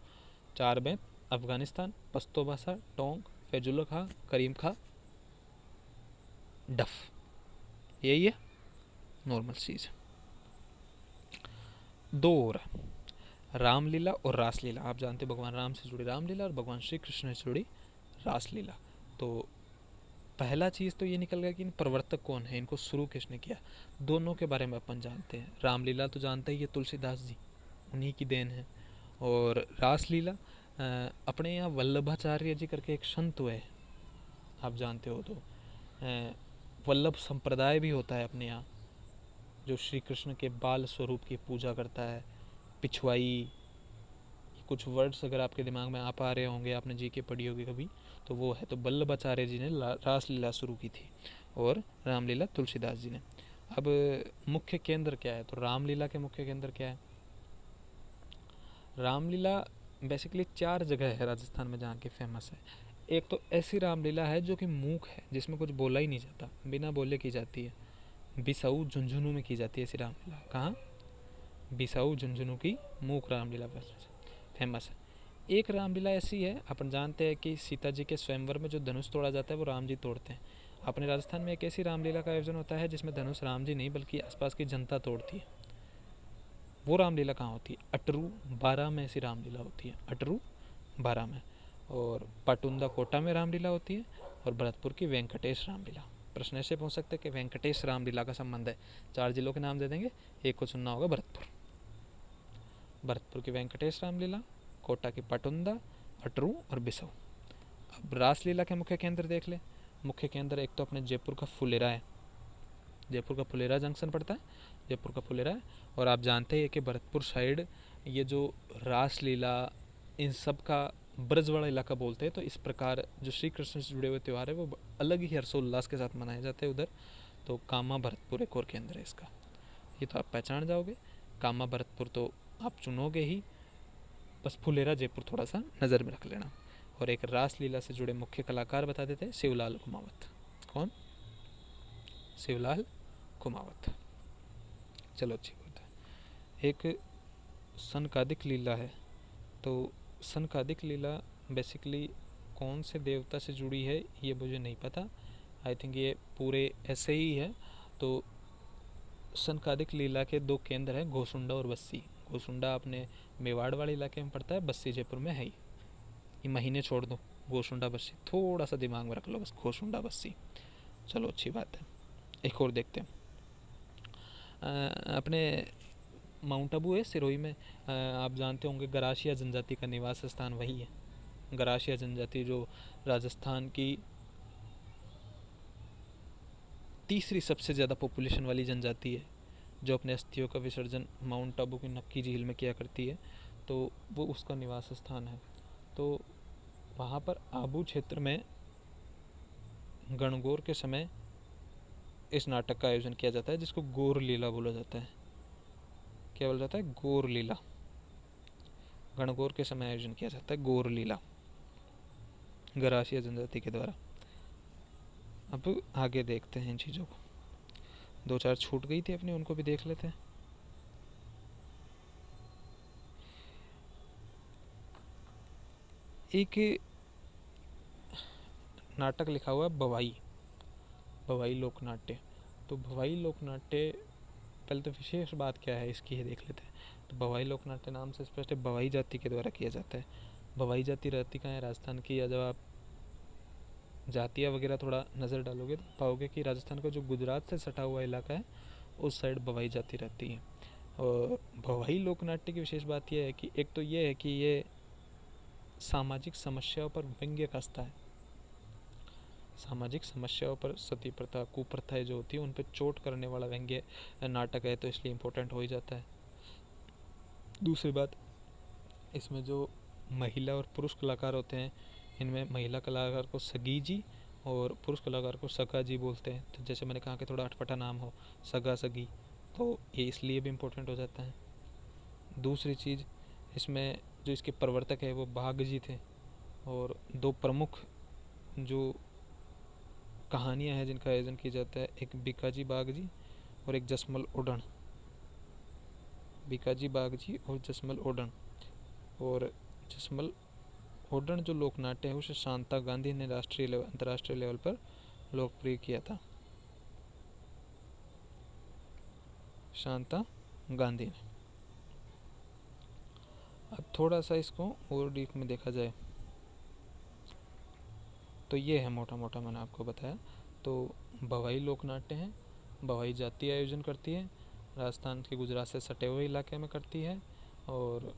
चार बेत, अफगानिस्तान, पश्तो भाषा, टोंक, फैजुल्ला खां, करीम खां, डफ, यही है नॉर्मल चीज़। दो और रामलीला और रासलीला। आप जानते हैं भगवान राम से जुड़ी रामलीला और भगवान श्री कृष्ण से जुड़ी रासलीला। तो पहला चीज़ तो ये निकल गया कि इन प्रवर्तक कौन है, इनको शुरू किसने किया। दोनों के बारे में अपन जानते हैं। रामलीला तो जानते ही है, तुलसीदास जी, उन्हीं की देन है। और रासलीला अपने यहाँ वल्लभाचार्य जी करके एक संत हुए, आप जानते हो। तो वल्लभ संप्रदाय भी होता है अपने यहाँ, जो श्री कृष्ण के बाल स्वरूप की पूजा करता है। पिछवाई, कुछ वर्ड्स अगर आपके दिमाग में आ पा रहे होंगे, आपने जी के पढ़ी होगी कभी, तो वो है। तो वल्लभाचार्य जी ने रासलीला शुरू की थी और रामलीला तुलसीदास जी ने। अब मुख्य केंद्र क्या है? तो रामलीला के मुख्य केंद्र क्या है? रामलीला बेसिकली 4 जगह है राजस्थान में जहाँ की फेमस है। एक तो ऐसी रामलीला है जो कि मूक है, जिसमें कुछ बोला ही नहीं जाता, बिना बोले की जाती है। बिसाऊ झुंझुनू में की जाती है ऐसी रामलीला। कहाँ? बिसाऊ झुंझुनू की मूक रामलीला फेमस है। एक रामलीला ऐसी है, अपन जानते हैं कि सीता जी के स्वयंवर में जो धनुष तोड़ा जाता है वो राम जी तोड़ते हैं। अपने राजस्थान में एक ऐसी रामलीला का आयोजन होता है जिसमें धनुष राम जी नहीं बल्कि आसपास की जनता तोड़ती है। वो रामलीला कहाँ होती है? अटरू बारा में ऐसी रामलीला होती है, अटरू बारा में। और पाटुंदा कोटा में रामलीला होती है, और भरतपुर की वेंकटेश रामलीला। प्रश्न ऐसे पूछ सकते हैं कि वेंकटेश रामलीला का संबंध है, 4 जिलों के नाम दे देंगे, एक को चुनना होगा भरतपुर। भरतपुर की वेंकटेश रामलीला, कोटा की पाटुंदा, अटरू और बिसव। अब रासलीला के मुख्य केंद्र देख ले। मुख्य केंद्र एक तो अपने जयपुर का फुलेरा है, जयपुर का फुलेरा जंक्शन पड़ता है, जयपुर का फुलेरा है। और आप जानते हैं कि भरतपुर साइड ये जो रासलीला इन सब का ब्रज वाला इलाका बोलते हैं, तो इस प्रकार जो श्री कृष्ण से जुड़े हुए त्यौहार है वो अलग ही हर्षोल्लास के साथ मनाए जाते हैं उधर। तो कामा भरतपुर एक और केंद्र है इसका, ये तो आप पहचान जाओगे। कामा भरतपुर तो आप चुनोगे ही, बस फुलेरा जयपुर थोड़ा सा नज़र में रख लेना। और एक रासलीला से जुड़े मुख्य कलाकार बता देते हैं, शिवलाल कुमावत। कौन? शिवलाल कुमावत। चलो अच्छी बात है। एक सनकादिक लीला है, तो सनकादिक लीला बेसिकली कौन से देवता से जुड़ी है ये मुझे नहीं पता, आई थिंक ये पूरे ऐसे ही है। तो सनकादिक लीला के 2 केंद्र हैं, घोसुंडा और बस्सी। घोसुंडा अपने मेवाड़ वाले इलाके में पड़ता है, बस्सी जयपुर में है ही। ये महीने छोड़ दो, घोसुंडा बस्सी थोड़ा सा दिमाग में रख लो बस, घोसुंडा बस्सी। चलो अच्छी बात है, एक और देखते हैं। अपने माउंट आबू है सिरोही में, आप जानते होंगे गरासिया जनजाति का निवास स्थान वही है। गरासिया जनजाति जो राजस्थान की तीसरी सबसे ज़्यादा पॉपुलेशन वाली जनजाति है, जो अपने अस्थियों का विसर्जन माउंट आबू की नक्की झील में किया करती है, तो वो उसका निवास स्थान है। तो वहाँ पर आबू क्षेत्र में गणगौर के समय इस नाटक का आयोजन किया जाता है, जिसको गौर लीला बोला जाता है। क्या बोला जाता है? गौर लीला। गणगौर के समय आयोजन किया जाता है गौर लीला, गरासिया जनजाति के द्वारा। अब आगे देखते हैं इन चीज़ों को, 2-4 छूट गई थी अपनी, उनको भी देख लेते हैं। एक नाटक लिखा हुआ है भवाई, भवाई लोकनाट्य। तो भवाई लोकनाट्य, पहले तो विशेष बात क्या है इसकी ये देख लेते हैं। तो भवाई लोकनाट्य नाम से स्पष्ट है, भवाई जाति के द्वारा किया जाता है। भवाई जाति रहती कहाँ है? राजस्थान की। या जब आप जातियाँ वगैरह थोड़ा नज़र डालोगे तो पाओगे कि राजस्थान का जो गुजरात से सटा हुआ इलाका है उस साइड भवाई जाति रहती है। और भवाई लोकनाट्य की विशेष बात यह है कि एक तो ये है कि ये सामाजिक समस्याओं पर व्यंग्य कसता है। सामाजिक समस्याओं पर, सती प्रथा, कुप्रथाएं जो होती है उन पर चोट करने वाला व्यंग्य नाटक है, तो इसलिए इम्पोर्टेंट हो ही जाता है। दूसरी बात, इसमें जो महिला और पुरुष कलाकार होते हैं, इनमें महिला कलाकार को सगी जी और पुरुष कलाकार को सगा जी बोलते हैं। तो जैसे मैंने कहा कि थोड़ा अटपटा नाम हो, सगा सगी, तो ये इसलिए भी इम्पोर्टेंट हो जाता है। दूसरी चीज़, इसमें जो इसके प्रवर्तक है वो बाघ जी थे। और 2 प्रमुख जो कहानियाँ हैं जिनका आयोजन किया जाता है, एक बीकाजी बाघ जी और एक जसमल ओडण। बीकाजी बाघ जी और जसमल ओडण। और जसमल ओडण जो लोकनाट्य है उसे शांता गांधी ने राष्ट्रीय लेवल, अंतर्राष्ट्रीय लेवल पर लोकप्रिय किया था। शांता गांधी ने। अब थोड़ा सा इसको और डीप में देखा जाए तो ये है मोटा मोटा मैंने आपको बताया। तो भवाई लोकनाट्य है, भवाई जाति आयोजन करती है, राजस्थान के गुजरात से सटे हुए इलाके में करती है। और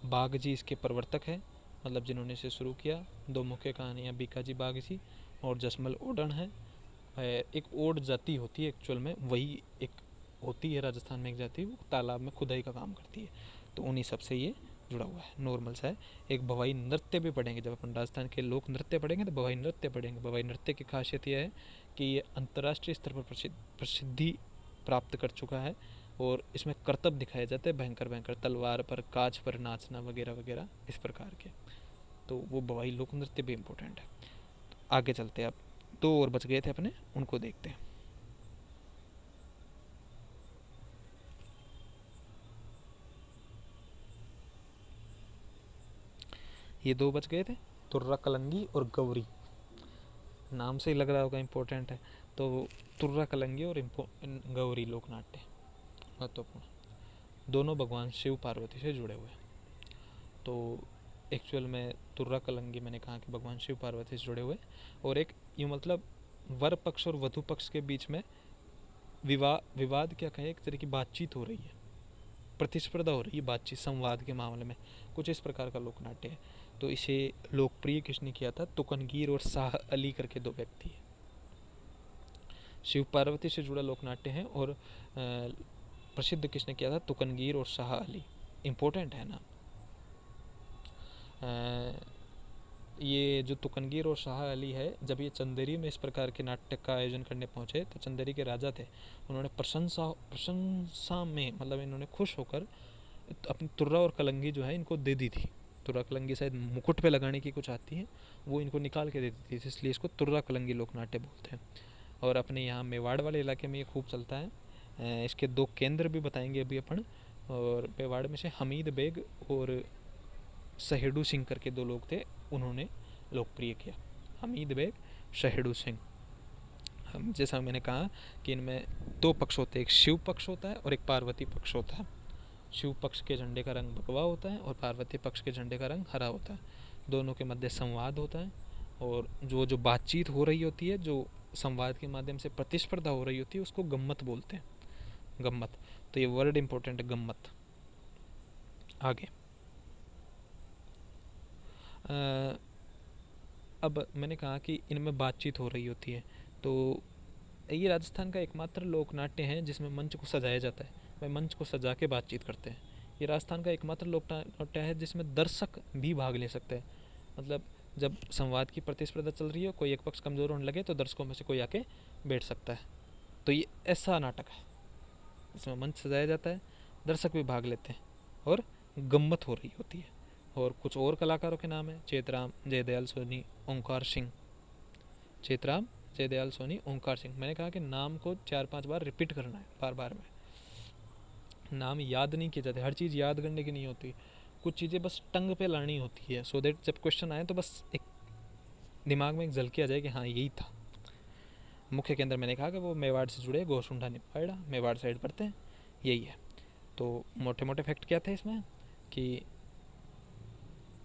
बाघ जी इसके प्रवर्तक है, मतलब जिन्होंने इसे शुरू किया। 2 मुख्य कहानियाँ बीकाजी बाघ जी और जसमल ओडण है। एक ओड जाति होती है एक्चुअल में, वही एक होती है राजस्थान में एक जाति, वो तालाब में खुदाई का काम करती है। तो उन्हीं सब से ये जुड़ा हुआ है, नॉर्मल सा है। एक भवाई नृत्य भी पढ़ेंगे, जब अपन राजस्थान के लोक नृत्य पढ़ेंगे तो भवाई नृत्य पढ़ेंगे। भवाई नृत्य की खासियत यह है कि ये अंतर्राष्ट्रीय स्तर पर प्रसिद्धि प्राप्त कर चुका है। और इसमें करतब दिखाए जाते हैं, भयंकर भयंकर, तलवार पर, काज पर नाचना वगैरह वगैरह इस प्रकार के। तो वो भवाई लोक नृत्य भी इम्पोर्टेंट है। तो आगे चलते हैं, अब 2 और बच गए थे अपने, उनको देखते हैं। ये 2 बच गए थे, तुर्रा कलंगी और गौरी, नाम से ही लग रहा होगा इम्पोर्टेंट है। तो तुर्रा कलंगी और गौरी लोक नाट्य महत्वपूर्ण, दोनों भगवान शिव पार्वती से जुड़े हुए हैं। तो एक्चुअल में तुर्रा कलंगी मैंने कहा कि भगवान शिव पार्वती से जुड़े हुए, और एक यूँ मतलब वर पक्ष और वधु पक्ष के बीच में विवाद क्या कहें, एक तरह की बातचीत हो रही है, प्रतिस्पर्धा हो रही है बातचीत संवाद के मामले में, कुछ इस प्रकार का लोकनाट्य है। तो इसे लोकप्रिय किसने किया था? तुकनगीर और शाह अली करके दो व्यक्ति हैं। शिव पार्वती से जुड़ा लोकनाट्य है और प्रसिद्ध किसने किया था? तुकनगीर और शाह अली। इम्पोर्टेंट है ना। ये जो तुकनगीर और शाह अली है, जब ये चंदेरी में इस प्रकार के नाटक का आयोजन करने पहुंचे तो चंदेरी के राजा थे, उन्होंने प्रशंसा में मतलब इन्होंने खुश होकर अपनी तुर्रा और कलंगी जो है इनको दे दी थी। तुर्रा कलंगी शायद मुकुट पे लगाने की कुछ आती है, वो इनको निकाल के दे दी थी, इसलिए इसको तुर्रा कलंगी लोकनाट्य बोलते हैं। और अपने यहाँ मेवाड़ वाले इलाके में ये खूब चलता है। इसके दो केंद्र भी बताएंगे अभी अपन। और मेवाड़ में से हमीद बेग और शहेडू सिंह करके दो लोग थे, उन्होंने लोकप्रिय किया। हमीद बेग, शहेडू सिंह। हम जैसा मैंने कहा कि इनमें दो पक्ष होते हैं, एक शिव पक्ष होता है और एक पार्वती पक्ष होता है। शिव पक्ष के झंडे का रंग भगवा होता है और पार्वती पक्ष के झंडे का रंग हरा होता है। दोनों के मध्य संवाद होता है, और जो बातचीत हो रही होती है, जो संवाद के माध्यम से प्रतिस्पर्धा हो रही होती है, उसको गम्मत बोलते हैं। गम्मत, तो ये वर्ड इंपॉर्टेंट है, गम्मत। आगे अब मैंने कहा कि इनमें बातचीत हो रही होती है, तो ये राजस्थान का एकमात्र लोकनाट्य है जिसमें मंच को सजाया जाता है, वह मंच को सजा के बातचीत करते हैं। ये राजस्थान का एकमात्र लोकनाट्य है जिसमें दर्शक भी भाग ले सकते हैं। मतलब जब संवाद की प्रतिस्पर्धा चल रही हो, कोई एक पक्ष कमज़ोर होने लगे तो दर्शकों में से कोई आके बैठ सकता है। तो ये ऐसा नाटक है इसमें मंच सजाया जाता है, दर्शक भी भाग लेते हैं और गम्मत हो रही होती है। और कुछ और कलाकारों के नाम है, चेतराम, जयदयाल सोनी, ओंकार सिंह। चेतराम, जयदयाल सोनी, ओंकार सिंह। मैंने कहा कि नाम को 4-5 बार रिपीट करना है, बार बार में। नाम याद नहीं किए जाते, हर चीज़ याद करने की नहीं होती, कुछ चीज़ें बस टंग पे लानी होती है, सो देट जब क्वेश्चन आए तो बस एक दिमाग में एक झलकी आ जाए कि हाँ यही था। मुख्य केंद्र मैंने कहा कि वो मेवाड़ से जुड़े, गोसुंडा निपाड़ा, मेवाड़ साइड पड़ते हैं, यही है। तो मोटे मोटे फैक्ट क्या थे इसमें कि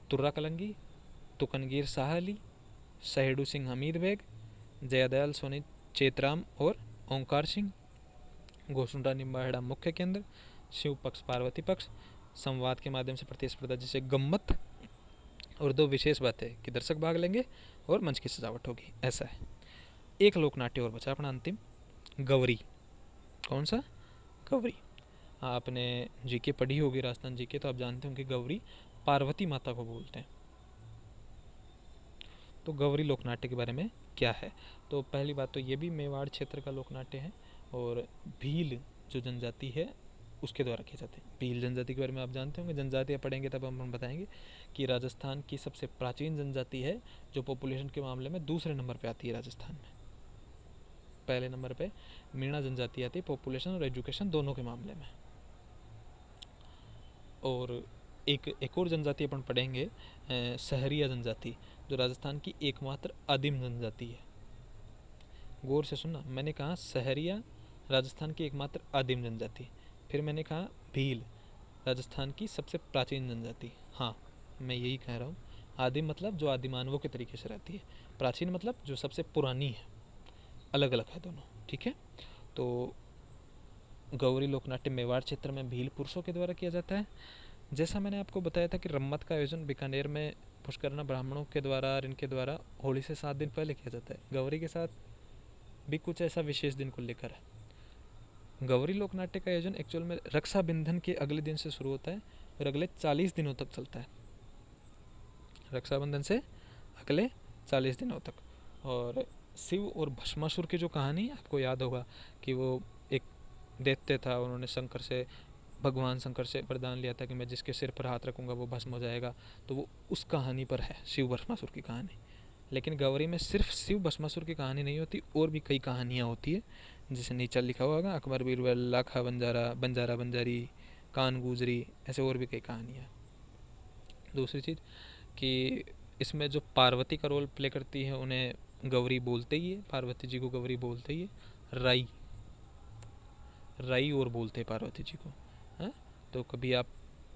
तुर्रा कलंगी, तुकनगीर शाह अली, शहेडू सिंह हमीद बेग, जयदयाल सोनी चेतराम और ओंकार सिंह, गोसुंडा निम्बाहेड़ा मुख्य केंद्र, शिव पक्ष पार्वती पक्ष, संवाद के माध्यम से प्रतिस्पर्धा जिसे गम्मत, और दो विशेष बातें कि दर्शक भाग लेंगे और मंच की सजावट होगी, ऐसा है। एक लोकनाट्य और बचा अपना अंतिम, गौरी। कौन सा? गौरी। आपने जीके पढ़ी होगी, राजस्थान जीके, तो आप जानते होंगे गौरी पार्वती माता को बोलते हैं। तो गौरी लोकनाट्य के बारे में क्या है? तो पहली बात तो ये भी मेवाड़ क्षेत्र का लोकनाट्य है, और भील जो जनजाति है उसके द्वारा किए जाते हैं। भील जनजाति के बारे में आप जानते होंगे, जनजातियाँ पढ़ेंगे तब हम बताएंगे कि राजस्थान की सबसे प्राचीन जनजाति है, जो पॉपुलेशन के मामले में दूसरे नंबर पे आती है राजस्थान में। पहले नंबर पे मीणा जनजाति आती है, पॉपुलेशन और एजुकेशन दोनों के मामले में। और एक और जनजाति अपन पढ़ेंगे, सहरिया जनजाति, जो राजस्थान की एकमात्र आदिम जनजाति है। गौर से सुनना, मैंने कहा सहरिया राजस्थान की एकमात्र आदिम जनजाति, फिर मैंने कहा भील राजस्थान की सबसे प्राचीन जनजाति। हाँ, मैं यही कह रहा हूँ, आदिम मतलब जो आदिमानवों के तरीके से रहती है, प्राचीन मतलब जो सबसे पुरानी है, अलग अलग है दोनों, ठीक है। तो गौरी लोकनाट्य मेवाड़ क्षेत्र में भील पुरुषों के द्वारा किया जाता है। जैसा मैंने आपको बताया था कि रम्मत का आयोजन बीकानेर में पुष्करना ब्राह्मणों के द्वारा और इनके द्वारा होली से 7 दिन पहले किया जाता है। गौरी के साथ भी कुछ ऐसा विशेष दिन को लेकर है। गौरी लोकनाट्य का आयोजन एक्चुअल में रक्षाबंधन के अगले दिन से शुरू होता है और अगले 40 दिनों तक चलता है। रक्षाबंधन से अगले 40 दिनों तक। और शिव और भस्मासुर की जो कहानी आपको याद होगा कि वो एक दैत्य था, उन्होंने शंकर से, भगवान शंकर से वरदान लिया था कि मैं जिसके सिर पर हाथ रखूँगा वो भस्म हो जाएगा, तो वो उस कहानी पर है, शिव भस्मासुर की कहानी। लेकिन गौरी में सिर्फ शिव भस्मासुर की कहानी नहीं होती, और भी कई कहानियाँ होती है, जिसे नीचे लिखा हुआ होगा, अकबर बीरबल, लाखा बंजारा, बंजारा बंजारी, कान गुजरी, ऐसे और भी कई कहानियाँ। दूसरी चीज़ कि इसमें जो पार्वती का रोल प्ले करती है उन्हें गौरी बोलते ही है, पार्वती जी को गौरी बोलते ही है। राई, राई और बोलते हैं पार्वती जी को। हाँ, तो कभी आप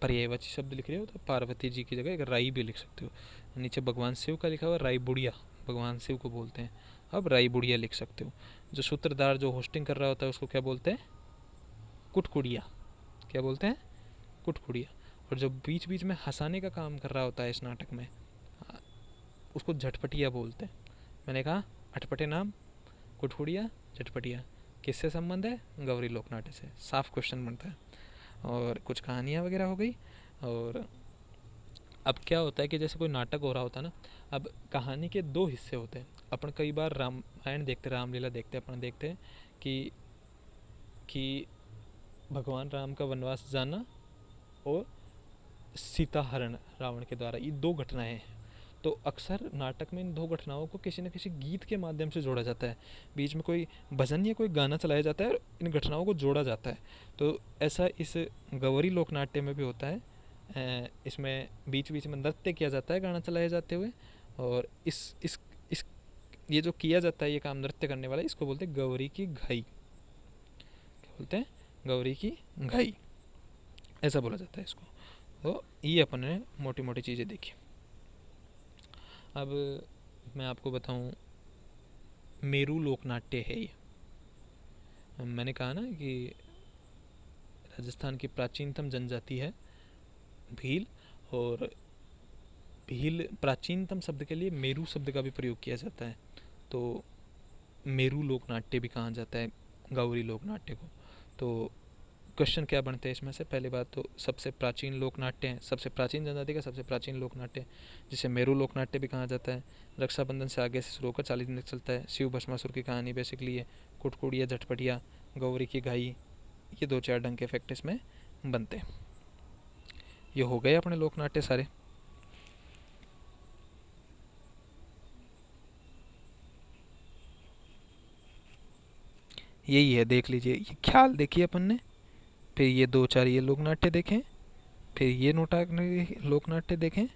पर्यायवाची शब्द लिख रहे हो तो पार्वती जी की जगह एक राई भी लिख सकते हो। नीचे भगवान शिव का लिखा हुआ राई बुढ़िया, भगवान शिव को बोलते हैं, अब राई बुढ़िया लिख सकते हो। जो सूत्रधार जो होस्टिंग कर रहा होता है उसको क्या बोलते हैं? कुटकुड़िया। क्या बोलते हैं? कुटकुड़िया। और जो बीच बीच में हंसाने का काम कर रहा होता है इस नाटक में, उसको झटपटिया बोलते हैं। मैंने कहा अटपटे नाम कुटकुड़िया, झटपटिया, किससे संबंध है? गौरी लोकनाट्य से। साफ क्वेश्चन बनता है। और कुछ कहानियाँ वगैरह हो गई। और अब क्या होता है कि जैसे कोई नाटक हो रहा होता है ना, अब कहानी के दो हिस्से होते हैं। अपन कई बार रामायण देखते, रामलीला देखते, अपन देखते हैं कि भगवान राम का वनवास जाना और सीता हरण रावण के द्वारा, ये दो घटनाएं हैं। तो अक्सर नाटक में इन दो घटनाओं को किसी न किसी गीत के माध्यम से जोड़ा जाता है। बीच में कोई भजन या कोई गाना चलाया जाता है और इन घटनाओं को जोड़ा जाता है। तो ऐसा इस गौरी लोकनाट्य में भी होता है। इसमें बीच बीच में नृत्य किया जाता है गाना चलाए जाते हुए। और इस ये जो किया जाता है, ये काम नृत्य करने वाला, इसको बोलते हैं गौरी की घाई। क्या बोलते हैं? गौरी की घाई, ऐसा बोला जाता है इसको। तो ये अपन ने मोटी मोटी चीज़ें देखी। अब मैं आपको बताऊं, मेरू लोकनाट्य है ये। मैंने कहा ना कि राजस्थान की प्राचीनतम जनजाति है भील। और भील प्राचीनतम शब्द के लिए मेरू शब्द का भी प्रयोग किया जाता है। तो मेरू लोकनाट्य भी कहा जाता है गौरी लोकनाट्य को। तो क्वेश्चन क्या बनते हैं इसमें से? पहली बात तो सबसे प्राचीन लोकनाट्य है, सबसे प्राचीन जनजाति का सबसे प्राचीन लोकनाट्य, जिसे मेरू लोकनाट्य भी कहा जाता है। रक्षाबंधन से आगे से शुरू होकर 40 दिन तक चलता है। शिव भस्मासुर की कहानी बेसिकली है। कुटकुड़िया, झटपटिया, गौरी की घाई, ये दो चार ढंग के इफेक्ट इसमें बनते हैं। ये हो गए अपने लोकनाट्य सारे। यही है, देख लीजिए, ये ख्याल देखिए अपन ने, फिर ये दो चार ये लोकनाट्य देखें, फिर ये लोकनाट्य देखें,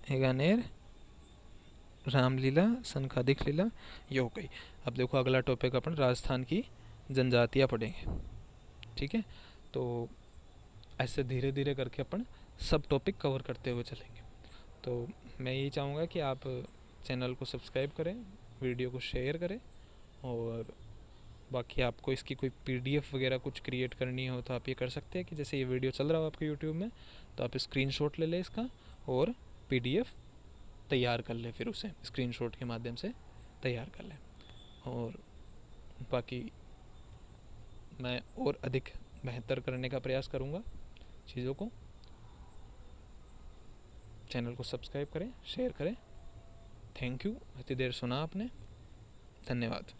हेगानेर, रामलीला, सनकादिक लीला, ये हो गई। अब देखो अगला टॉपिक अपन राजस्थान की जनजातियाँ पढ़ेंगे। ठीक है, तो ऐसे धीरे धीरे करके अपन सब टॉपिक कवर करते हुए चलेंगे। तो मैं यही चाहूँगा कि आप चैनल को सब्सक्राइब करें, वीडियो को शेयर करें। और बाकी आपको इसकी कोई पीडीएफ वगैरह कुछ क्रिएट करनी हो तो आप ये कर सकते हैं कि जैसे ये वीडियो चल रहा हो आपके यूट्यूब में, तो आप स्क्रीनशॉट ले लें इसका और पीडीएफ तैयार कर लें, फिर उसे स्क्रीनशॉट के माध्यम से तैयार कर लें। और बाकी मैं और अधिक बेहतर करने का प्रयास करूँगा चीज़ों को। चैनल को सब्सक्राइब करें, शेयर करें। थैंक यू, इतनी देर सुना आपने, धन्यवाद।